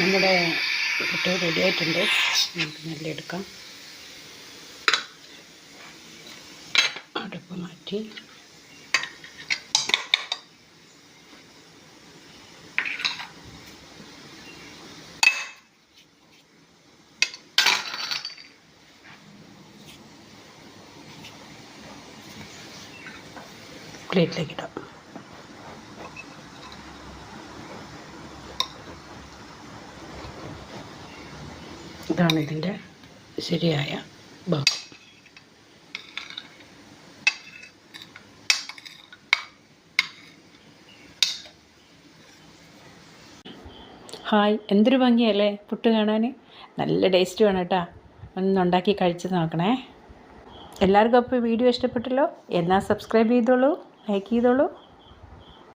നമ്മുടെ പുട്ട് റെഡി ആയിട്ടുണ്ട്. നമുക്ക് നല്ല എടുക്കാം. അടുപ്പ് മാറ്റി പ്ലേറ്റിലേക്ക് ഇടാം. ഇതാണ് ഇതിൻ്റെ ശരിയായ ഭാഗം. ഹായ്, എന്തൊരു ഭംഗിയല്ലേ പുട്ട് കാണാൻ. നല്ല ടേസ്റ്റ് വേണം കേട്ടോ. ഒന്നുണ്ടാക്കി കഴിച്ച് നോക്കണേ. എല്ലാവർക്കും അപ്പോൾ വീഡിയോ ഇഷ്ടപ്പെട്ടല്ലോ. എന്നാൽ സബ്സ്ക്രൈബ് ചെയ്തോളൂ, ലൈക്ക് ചെയ്തോളൂ.